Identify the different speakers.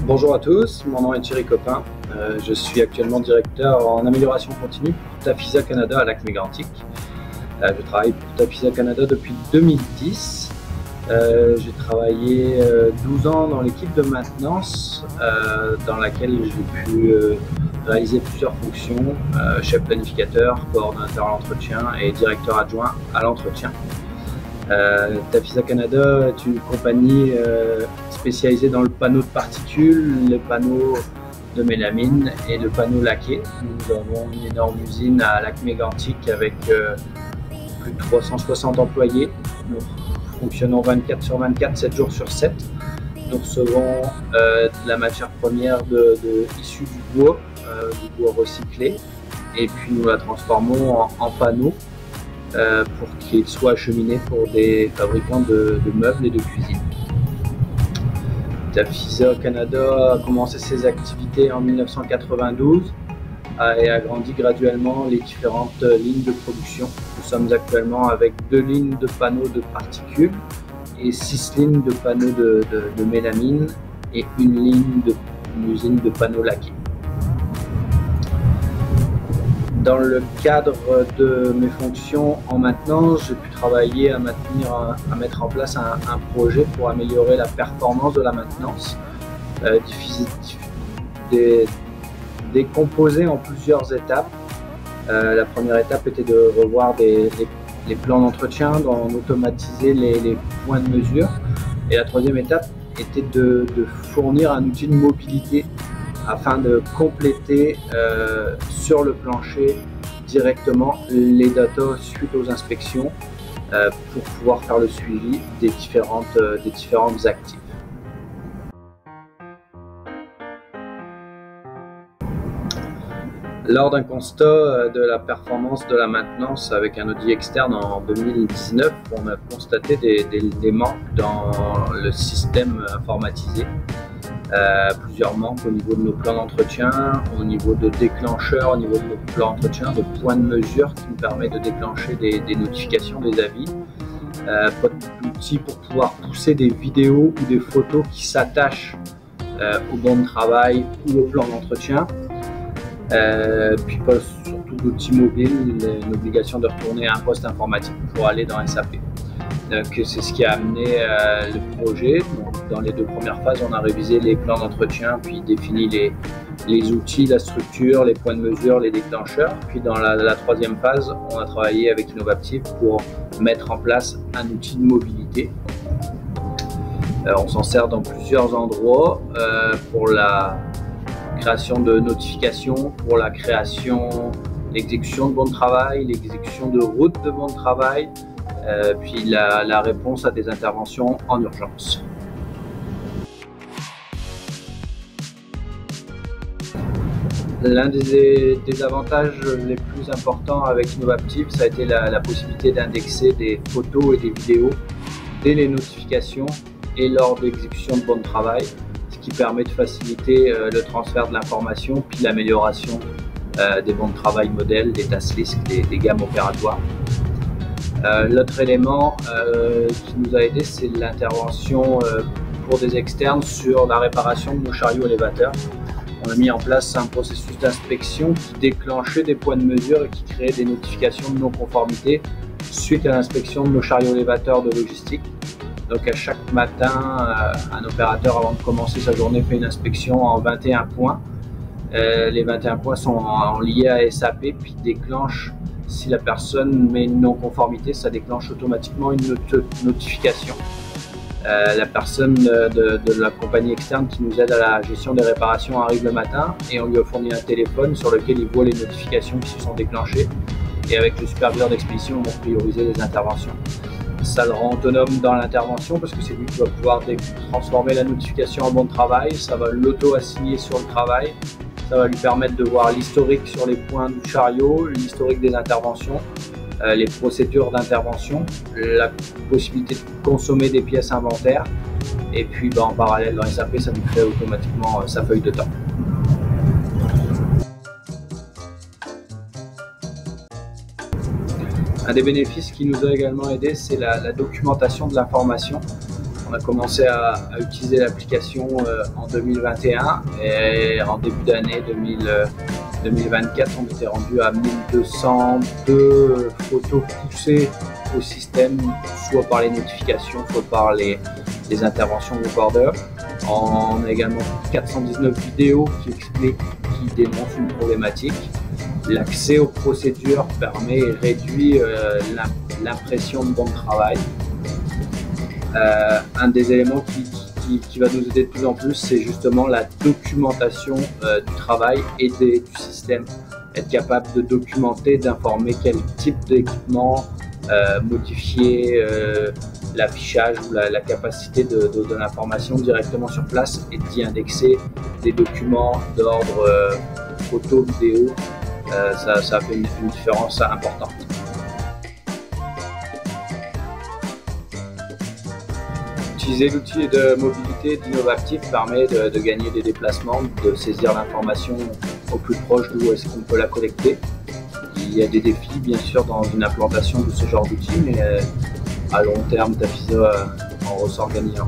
Speaker 1: Bonjour à tous, mon nom est Thierry Copin. Je suis actuellement directeur en amélioration continue pour Tafisa Canada à Lac-Mégantic. Je travaille pour Tafisa Canada depuis 2010. J'ai travaillé 12 ans dans l'équipe de maintenance dans laquelle j'ai pu réaliser plusieurs fonctions, chef planificateur, coordonnateur à l'entretien et directeur adjoint à l'entretien. Tafisa Canada est une compagnie spécialisée dans le panneau de particules, les panneaux de mélamine et le panneau laqué. Nous avons une énorme usine à Lac-Mégantic avec plus de 360 employés. Nous fonctionnons 24 sur 24, 7 jours sur 7. Nous recevons de la matière première issue du bois recyclé, et puis nous la transformons en panneaux pour qu'il soit acheminé pour des fabricants de meubles et de cuisine. Tafisa Canada a commencé ses activités en 1992 et a grandi graduellement les différentes lignes de production. Nous sommes actuellement avec 2 lignes de panneaux de particules et 6 lignes de panneaux de mélamine et une usine de panneaux laqués. Dans le cadre de mes fonctions en maintenance, j'ai pu travailler à mettre en place un projet pour améliorer la performance de la maintenance, décomposé en plusieurs étapes. La première étape était de revoir les plans d'entretien, d'en automatiser les points de mesure. Et la troisième étape était de fournir un outil de mobilité afin de compléter sur le plancher directement les datas suite aux inspections pour pouvoir faire le suivi des différentes actifs. Lors d'un constat de la performance de la maintenance avec un audit externe en 2019, on a constaté des manques dans le système informatisé. Plusieurs manques au niveau de nos plans d'entretien, au niveau de déclencheurs, au niveau de nos plans d'entretien, de points de mesure qui nous permet de déclencher des notifications, des avis. Pas d'outils pour pouvoir pousser des vidéos ou des photos qui s'attachent au banc de travail ou au plan d'entretien. Puis pas surtout d'outils mobiles, une obligation de retourner à un poste informatique pour aller dans SAP. Donc c'est ce qui a amené le projet. Donc, dans les 2 premières phases, on a révisé les plans d'entretien, puis défini les outils, la structure, les points de mesure, les déclencheurs. Puis dans la troisième phase, on a travaillé avec Innovative pour mettre en place un outil de mobilité. On s'en sert dans plusieurs endroits pour la création de notifications, pour la création, l'exécution de bons de travail, l'exécution de routes de bons de travail, puis la réponse à des interventions en urgence. L'un des avantages les plus importants avec Innovative, ça a été la possibilité d'indexer des photos et des vidéos dès les notifications et lors d'exécution de bons de travail, ce qui permet de faciliter le transfert de l'information puis l'amélioration des bons de travail modèles, des task lists, des gammes opératoires. L'autre élément qui nous a aidé, c'est l'intervention pour des externes sur la réparation de nos chariots élévateurs. On a mis en place un processus d'inspection qui déclenchait des points de mesure et qui créait des notifications de non-conformité suite à l'inspection de nos chariots élévateurs de logistique. Donc à chaque matin, un opérateur, avant de commencer sa journée, fait une inspection en 21 points. Les 21 points sont liés à SAP, puis déclenchent, si la personne met une non-conformité, ça déclenche automatiquement une notification. La personne de la compagnie externe qui nous aide à la gestion des réparations arrive le matin et on lui a fourni un téléphone sur lequel il voit les notifications qui se sont déclenchées, et avec le superviseur d'expédition, on va prioriser les interventions. Ça le rend autonome dans l'intervention parce que c'est lui qui va pouvoir transformer la notification en bon de travail, ça va l'auto-assigner sur le travail, ça va lui permettre de voir l'historique sur les points du chariot, l'historique des interventions, les procédures d'intervention, la possibilité de consommer des pièces inventaires, et puis en parallèle dans SAP, ça nous fait automatiquement sa feuille de temps. Un des bénéfices qui nous a également aidé, c'est la documentation de l'information. On a commencé à utiliser l'application en 2021 et en début d'année 2024, on était rendu à 1202 photos poussées au système, soit par les notifications, soit par les interventions recorder. On a également 419 vidéos qui expliquent, qui dénoncent une problématique. L'accès aux procédures permet et réduit l'impression de bon travail. Un des éléments qui va nous aider de plus en plus, c'est justement la documentation du travail et du système. Être capable de documenter, d'informer quel type d'équipement, modifier l'affichage ou la capacité de l'information directement sur place et d'y indexer des documents d'ordre photo, vidéo. Ça fait une différence importante. Utiliser l'outil de mobilité d'Innovaptive permet de gagner des déplacements, de saisir l'information au plus proche d'où est-ce qu'on peut la collecter. Il y a des défis bien sûr dans une implantation de ce genre d'outil, mais à long terme, Tafisa en ressort gagnant.